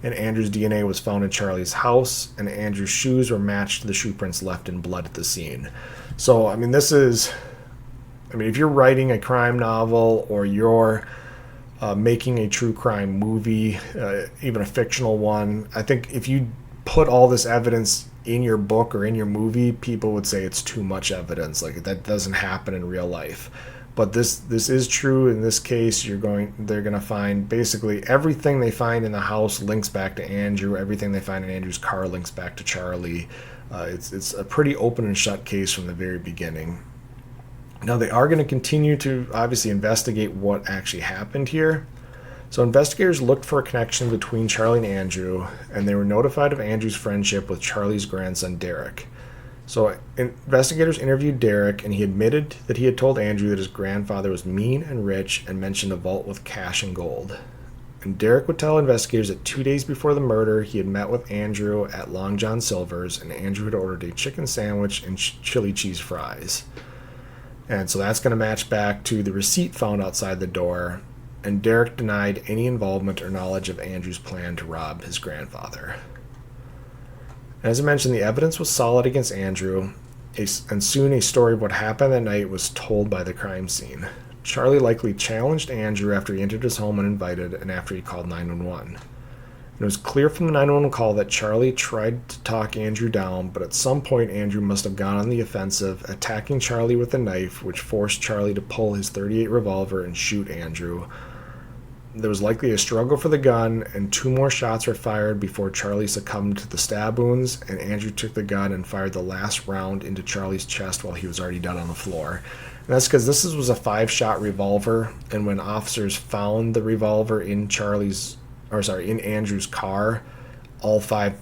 And Andrew's DNA was found in Charlie's house. And Andrew's shoes were matched to the shoe prints left in blood at the scene. So, I mean, if you're writing a crime novel or you're making a true crime movie, even a fictional one, I think if you put all this evidence in your book or in your movie, people would say it's too much evidence. Like, that doesn't happen in real life. But this is true in this case. They're going to find basically everything they find in the house links back to Andrew. Everything they find in Andrew's car links back to Charlie. It's a pretty open and shut case from the very beginning. Now, they are going to continue to obviously investigate what actually happened here. So investigators looked for a connection between Charlie and Andrew, and they were notified of Andrew's friendship with Charlie's grandson, Derek. So investigators interviewed Derek, and he admitted that he had told Andrew that his grandfather was mean and rich and mentioned a vault with cash and gold. And Derek would tell investigators that 2 days before the murder, he had met with Andrew at Long John Silver's, and Andrew had ordered a chicken sandwich and chili cheese fries. And so that's going to match back to the receipt found outside the door, and Derek denied any involvement or knowledge of Andrew's plan to rob his grandfather. As I mentioned, the evidence was solid against Andrew, and soon a story of what happened that night was told by the crime scene. Charlie likely challenged Andrew after he entered his home uninvited and after he called 911. It was clear from the 911 call that Charlie tried to talk Andrew down, but at some point Andrew must have gone on the offensive, attacking Charlie with a knife, which forced Charlie to pull his .38 revolver and shoot Andrew. There was likely a struggle for the gun, and 2 more shots were fired before Charlie succumbed to the stab wounds, and Andrew took the gun and fired the last round into Charlie's chest while he was already dead on the floor. And that's because this was a 5-shot revolver, and when officers found the revolver in Andrew's car, all 5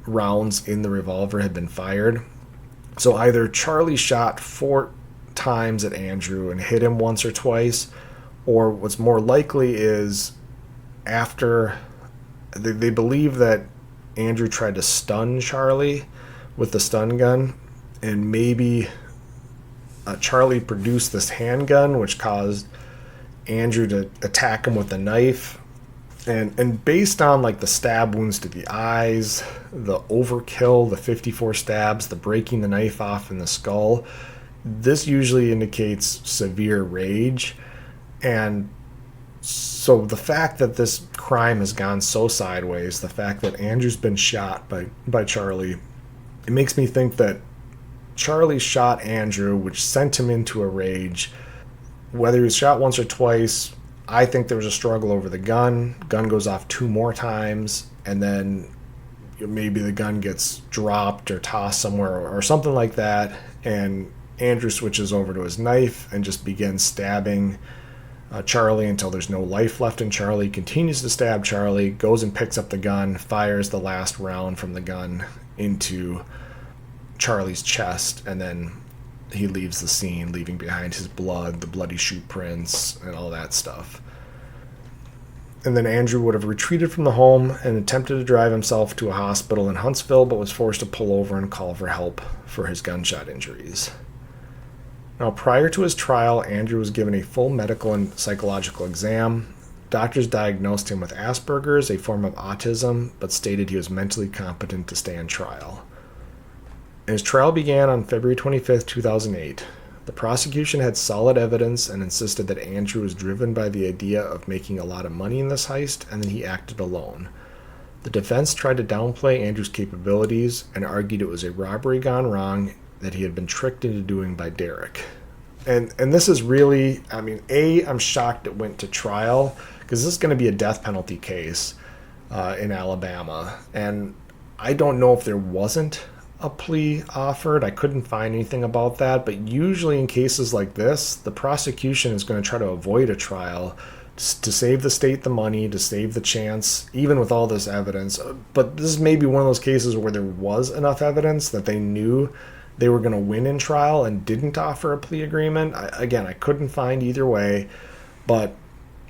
rounds in the revolver had been fired. So either Charlie shot 4 times at Andrew and hit him once or twice, or what's more likely is after they believe that Andrew tried to stun Charlie with the stun gun, and maybe Charlie produced this handgun, which caused Andrew to attack him with a knife. And based on like the stab wounds to the eyes, the overkill, the 54 stabs, the breaking the knife off in the skull, this usually indicates severe rage. And so the fact that this crime has gone so sideways, the fact that Andrew's been shot by Charlie, it makes me think that Charlie shot Andrew, which sent him into a rage. Whether he was shot once or twice, I think there was a struggle over the gun. Gun goes off 2 more times, and then maybe the gun gets dropped or tossed somewhere or something like that, and Andrew switches over to his knife and just begins stabbing Charlie until there's no life left in Charlie, continues to stab Charlie, goes and picks up the gun, fires the last round from the gun into Charlie's chest, and then he leaves the scene, leaving behind his blood, the bloody shoe prints, and all that stuff. And then Andrew would have retreated from the home and attempted to drive himself to a hospital in Huntsville, but was forced to pull over and call for help for his gunshot injuries. Now, prior to his trial, Andrew was given a full medical and psychological exam. Doctors diagnosed him with Asperger's, a form of autism, but stated he was mentally competent to stand trial. His trial began on February 25, 2008. The prosecution had solid evidence and insisted that Andrew was driven by the idea of making a lot of money in this heist, and that he acted alone. The defense tried to downplay Andrew's capabilities and argued it was a robbery gone wrong that he had been tricked into doing by Derek. And this is really, I'm shocked it went to trial, because this is going to be a death penalty case in Alabama. And I don't know if there wasn't a plea offered. I couldn't find anything about that. But usually in cases like this, the prosecution is going to try to avoid a trial to save the state the money, to save the chance, even with all this evidence. But this is maybe one of those cases where there was enough evidence that they knew they were going to win in trial and didn't offer a plea agreement. I couldn't find either way, but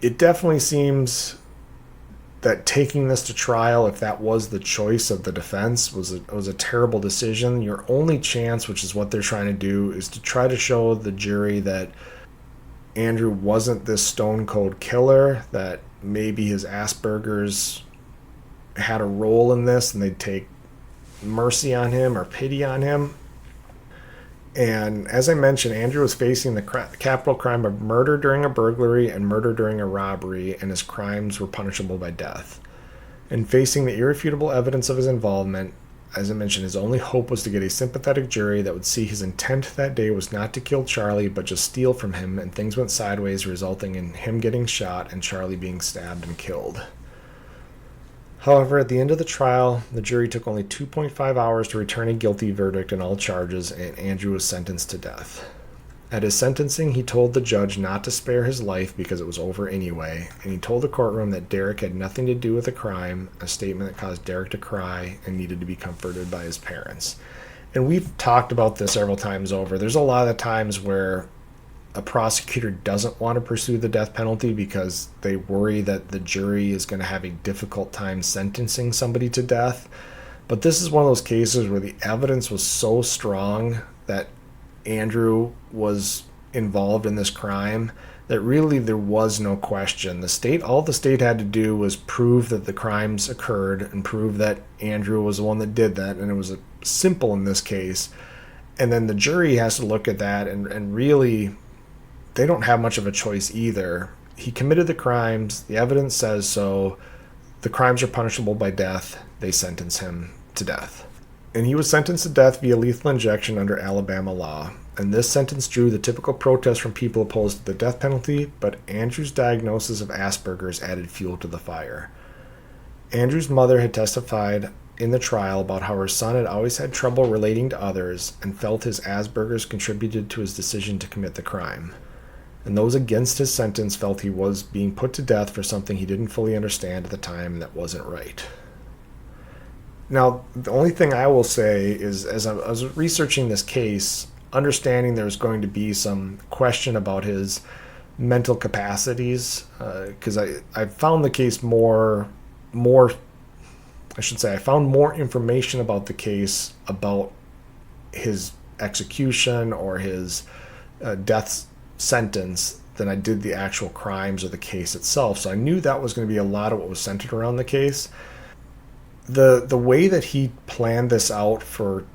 it definitely seems that taking this to trial, if that was the choice of the defense, was a terrible decision. Your only chance, which is what they're trying to do, is to try to show the jury that Andrew wasn't this stone cold killer, that maybe his Asperger's had a role in this and they'd take mercy on him or pity on him. And as I mentioned, Andrew was facing the capital crime of murder during a burglary and murder during a robbery, and his crimes were punishable by death. And facing the irrefutable evidence of his involvement, as I mentioned, his only hope was to get a sympathetic jury that would see his intent that day was not to kill Charlie, but just steal from him, and things went sideways, resulting in him getting shot and Charlie being stabbed and killed. However, at the end of the trial, the jury took only 2.5 hours to return a guilty verdict in all charges, and Andrew was sentenced to death. At his sentencing, he told the judge not to spare his life because it was over anyway, and he told the courtroom that Derek had nothing to do with the crime, a statement that caused Derek to cry and needed to be comforted by his parents. And we've talked about this several times over. There's a lot of times where a prosecutor doesn't want to pursue the death penalty because they worry that the jury is going to have a difficult time sentencing somebody to death. But this is one of those cases where the evidence was so strong that Andrew was involved in this crime that really there was no question. All the state had to do was prove that the crimes occurred and prove that Andrew was the one that did that, and it was simple in this case. And then the jury has to look at that and really they don't have much of a choice either. He committed the crimes. The evidence says so. The crimes are punishable by death. They sentence him to death. And he was sentenced to death via lethal injection under Alabama law. And this sentence drew the typical protest from people opposed to the death penalty, but Andrew's diagnosis of Asperger's added fuel to the fire. Andrew's mother had testified in the trial about how her son had always had trouble relating to others and felt his Asperger's contributed to his decision to commit the crime. And those against his sentence felt he was being put to death for something he didn't fully understand at the time and that wasn't right. Now, the only thing I will say is, as I was researching this case, understanding there's going to be some question about his mental capacities, because I found the case I found more information about the case about his execution or his death sentence than I did the actual crimes or the case itself. So I knew that was going to be a lot of what was centered around the case. The way that he planned this out for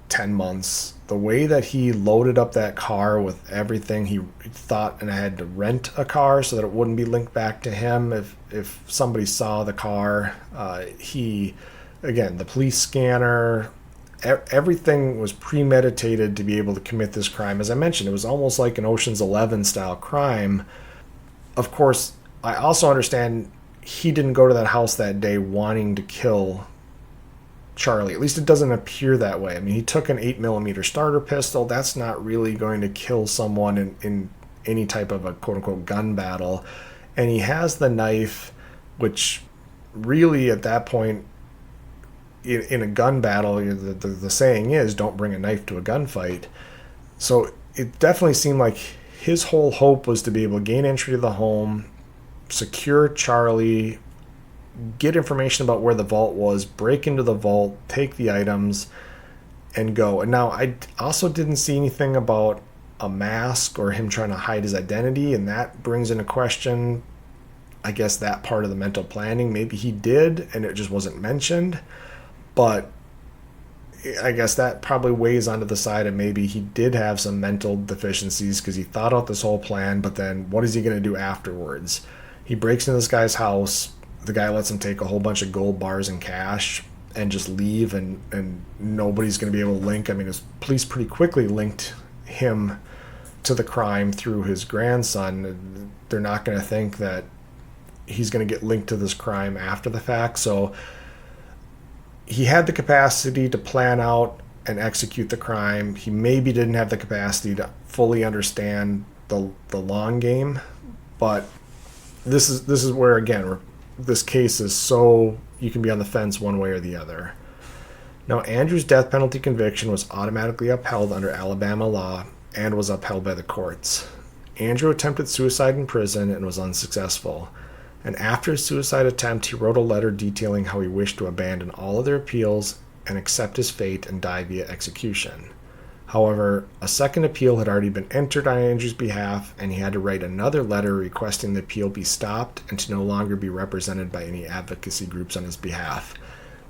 10 months, the way that he loaded up that car with everything he thought, and I had to rent a car so that it wouldn't be linked back to him if somebody saw the car. The police scanner, everything was premeditated to be able to commit this crime. As I mentioned, it was almost like an Ocean's 11 style crime. Of course, I also understand he didn't go to that house that day wanting to kill Charlie. At least it doesn't appear that way. I mean, he took an 8mm starter pistol. That's not really going to kill someone in any type of a quote-unquote gun battle. And he has the knife, which really at that point in a gun battle, the saying is, don't bring a knife to a gunfight. So it definitely seemed like his whole hope was to be able to gain entry to the home, secure Charlie, get information about where the vault was, break into the vault, take the items, and go. And now I also didn't see anything about a mask or him trying to hide his identity, and that brings into question, I guess, that part of the mental planning. Maybe he did and it just wasn't mentioned, but I guess that probably weighs onto the side of maybe he did have some mental deficiencies because he thought out this whole plan, but then what is he going to do afterwards? He breaks into this guy's house. The guy lets him take a whole bunch of gold bars and cash and just leave, and nobody's going to be able to link. I mean, his police pretty quickly linked him to the crime through his grandson. They're not going to think that he's going to get linked to this crime after the fact. So he had the capacity to plan out and execute the crime. He maybe didn't have the capacity to fully understand the long game, but this is where, again, this case is so you can be on the fence one way or the other. Now, Andrew's death penalty conviction was automatically upheld under Alabama law and was upheld by the courts. Andrew attempted suicide in prison and was unsuccessful. And after his suicide attempt, he wrote a letter detailing how he wished to abandon all other appeals and accept his fate and die via execution. However, a second appeal had already been entered on Andrew's behalf, and he had to write another letter requesting the appeal be stopped and to no longer be represented by any advocacy groups on his behalf.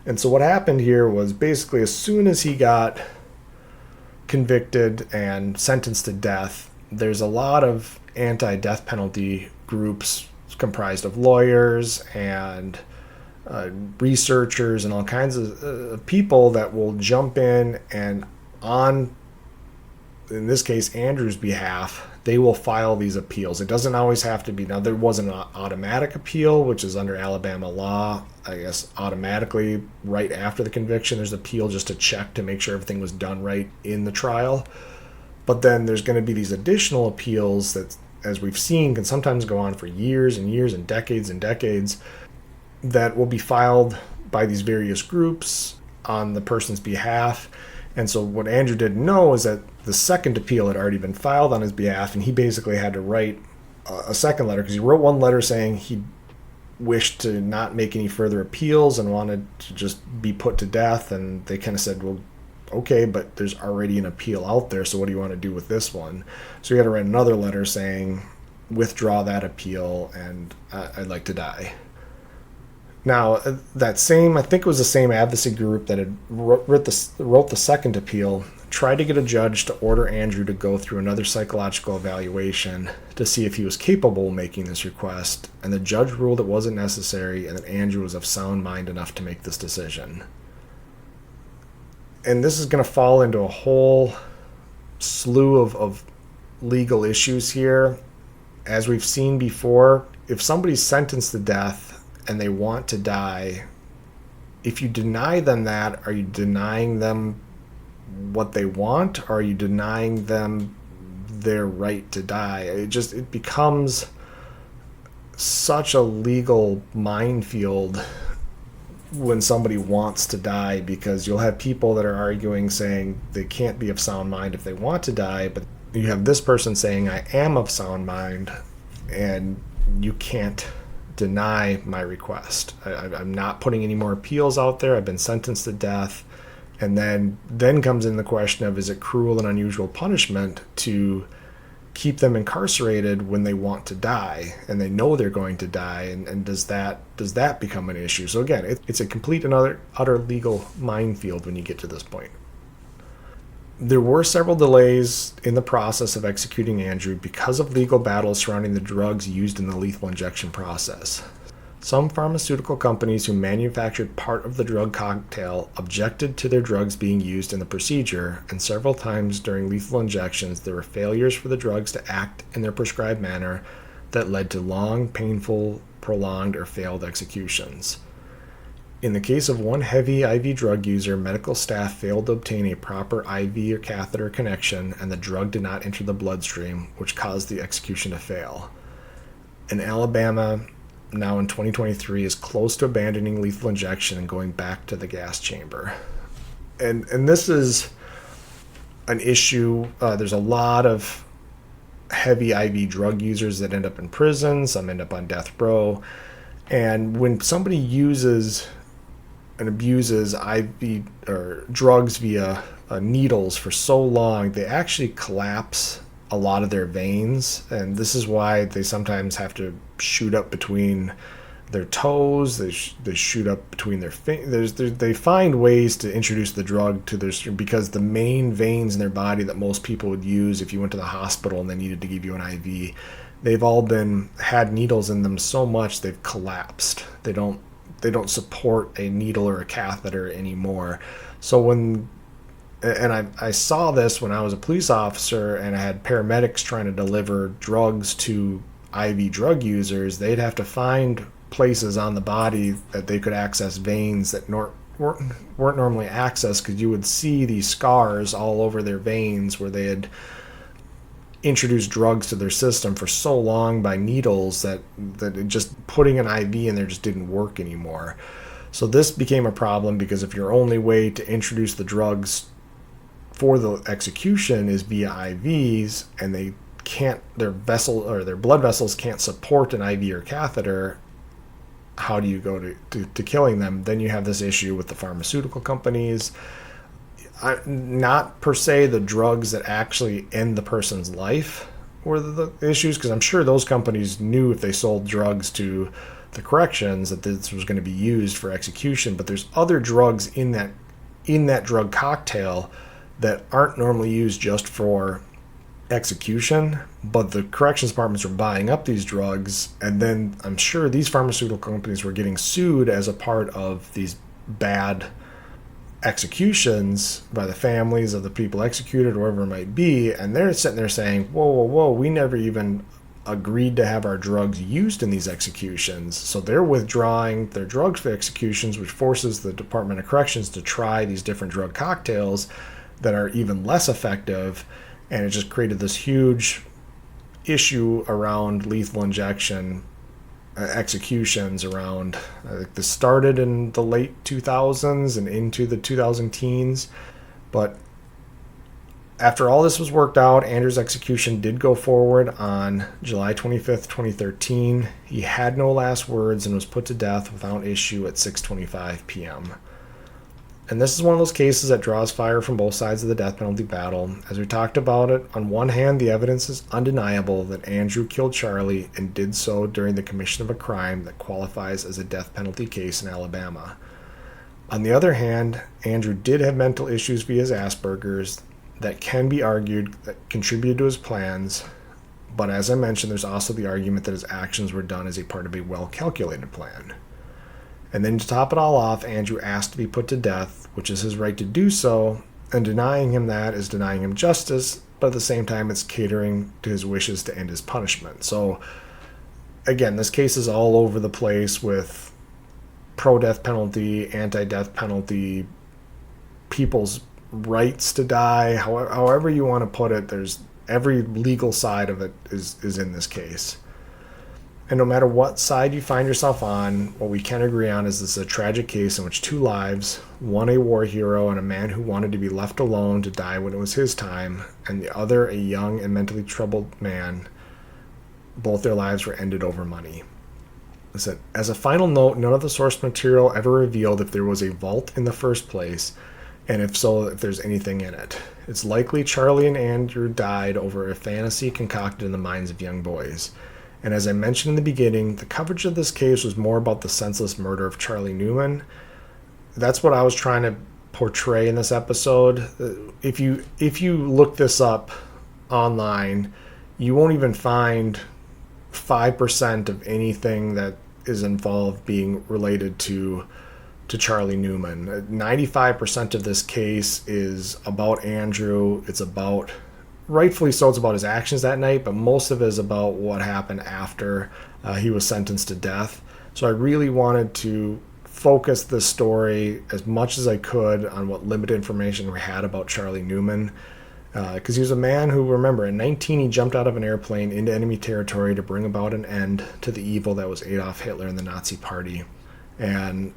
And so what happened here was basically as soon as he got convicted and sentenced to death, there's a lot of anti-death penalty groups comprised of lawyers and researchers and all kinds of people that will jump in and on, in this case, Andrew's behalf, they will file these appeals. It doesn't always have to be. Now, there was an automatic appeal, which is under Alabama law. I guess automatically right after the conviction, there's an appeal just to check to make sure everything was done right in the trial. But then there's going to be these additional appeals that, as we've seen, can sometimes go on for years and years and decades that will be filed by these various groups on the person's behalf. And so what Andrew didn't know is that the second appeal had already been filed on his behalf, and he basically had to write a second letter because he wrote one letter saying he wished to not make any further appeals and wanted to just be put to death. And they kind of said, well, okay, but there's already an appeal out there, so what do you want to do with this one? So he had to write another letter saying, withdraw that appeal, and I'd like to die. Now, that same, I think it was the same advocacy group that had wrote the second appeal, tried to get a judge to order Andrew to go through another psychological evaluation to see if he was capable of making this request, and the judge ruled it wasn't necessary and that Andrew was of sound mind enough to make this decision. And this is going to fall into a whole slew of legal issues here. As we've seen before, if somebody's sentenced to death and they want to die, if you deny them that, are you denying them what they want? Or are you denying them their right to die? It becomes such a legal minefield when somebody wants to die, because you'll have people that are arguing saying they can't be of sound mind if they want to die, but you have this person saying I am of sound mind and you can't deny my request. I'm not putting any more appeals out there. I've been sentenced to death. And then comes in the question of, is it cruel and unusual punishment to keep them incarcerated when they want to die and they know they're going to die, and does that become an issue? So again, it's a complete and utter legal minefield when you get to this point. There were several delays in the process of executing Andrew because of legal battles surrounding the drugs used in the lethal injection process. Some pharmaceutical companies who manufactured part of the drug cocktail objected to their drugs being used in the procedure, and several times during lethal injections there were failures for the drugs to act in their prescribed manner that led to long, painful, prolonged, or failed executions. In the case of one heavy IV drug user, medical staff failed to obtain a proper IV or catheter connection, and the drug did not enter the bloodstream, which caused the execution to fail. In Alabama, now in 2023 is close to abandoning lethal injection and going back to the gas chamber. And this is an issue. There's a lot of heavy IV drug users that end up in prison. Some end up on death row. And when somebody uses and abuses IV or drugs via needles for so long, they actually collapse a lot of their veins, and this is why they sometimes have to shoot up between their toes. They shoot up between their fingers. They find ways to introduce the drug to their, because the main veins in their body that most people would use if you went to the hospital and they needed to give you an IV, they've all had needles in them so much they've collapsed. They don't support a needle or a catheter anymore. So I saw this when I was a police officer and I had paramedics trying to deliver drugs to IV drug users. They'd have to find places on the body that they could access veins that weren't normally accessed, because you would see these scars all over their veins where they had introduced drugs to their system for so long by needles that just putting an IV in there just didn't work anymore. So this became a problem, because if your only way to introduce the drugs for the execution is via IVs, and their blood vessels can't support an IV or catheter, how do you go to killing them? Then you have this issue with the pharmaceutical companies. Not per se the drugs that actually end the person's life were the issues, because I'm sure those companies knew if they sold drugs to the corrections that this was going to be used for execution. But there's other drugs in that drug cocktail that aren't normally used just for execution, but the corrections departments were buying up these drugs, and then I'm sure these pharmaceutical companies were getting sued as a part of these bad executions by the families of the people executed, or whatever it might be, and they're sitting there saying, whoa, we never even agreed to have our drugs used in these executions. So they're withdrawing their drugs for executions, which forces the Department of Corrections to try these different drug cocktails that are even less effective, and it just created this huge issue around lethal injection executions around. I think this started in the late 2000s and into the 2010s, but after all this was worked out, Andrew's execution did go forward on July 25th, 2013. He had no last words and was put to death without issue at 6:25 p.m. And this is one of those cases that draws fire from both sides of the death penalty battle. As we talked about it, on one hand, the evidence is undeniable that Andrew killed Charlie and did so during the commission of a crime that qualifies as a death penalty case in Alabama. On the other hand, Andrew did have mental issues via his Asperger's that can be argued that contributed to his plans, but as I mentioned, there's also the argument that his actions were done as a part of a well-calculated plan. And then to top it all off, Andrew asked to be put to death, which is his right to do so, and denying him that is denying him justice, but at the same time it's catering to his wishes to end his punishment. So again, this case is all over the place with pro-death penalty, anti-death penalty, people's rights to die, however you want to put it. There's every legal side of it is in this case. And no matter what side you find yourself on, what we can agree on is this is a tragic case in which two lives, one a war hero and a man who wanted to be left alone to die when it was his time, and the other a young and mentally troubled man, both their lives were ended over money. Listen, as a final note, none of the source material ever revealed if there was a vault in the first place, and if so, if there's anything in it. It's likely Charlie and Andrew died over a fantasy concocted in the minds of young boys. And as I mentioned in the beginning, the coverage of this case was more about the senseless murder of Charlie Newman. That's what I was trying to portray in this episode. If you look this up online, you won't even find 5% of anything that is involved being related to Charlie Newman. 95% of this case is about Andrew. It's about, rightfully so, it's about his actions that night, but most of it is about what happened after he was sentenced to death. So I really wanted to focus this story as much as I could on what limited information we had about Charlie Newman. Because he was a man who, remember, at 19 he jumped out of an airplane into enemy territory to bring about an end to the evil that was Adolf Hitler and the Nazi Party. And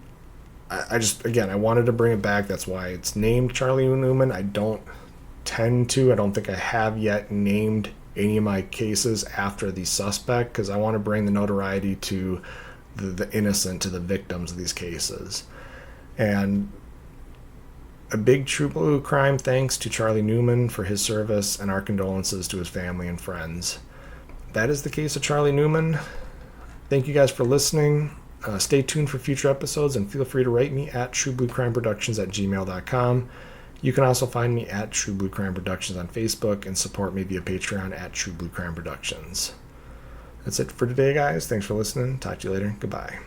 I wanted to bring it back. That's why it's named Charlie Newman. I don't think I have yet named any of my cases after the suspect, because I want to bring the notoriety to the innocent, to the victims of these cases. And a big true blue crime thanks to Charlie Newman for his service, and our condolences to his family and friends. That is the case of Charlie Newman. Thank you guys for listening. Stay tuned for future episodes, and feel free to write me at truebluecrimeproductions@gmail.com. You can also find me at True Blue Crime Productions on Facebook and support me via Patreon at True Blue Crime Productions. That's it for today, guys. Thanks for listening. Talk to you later. Goodbye.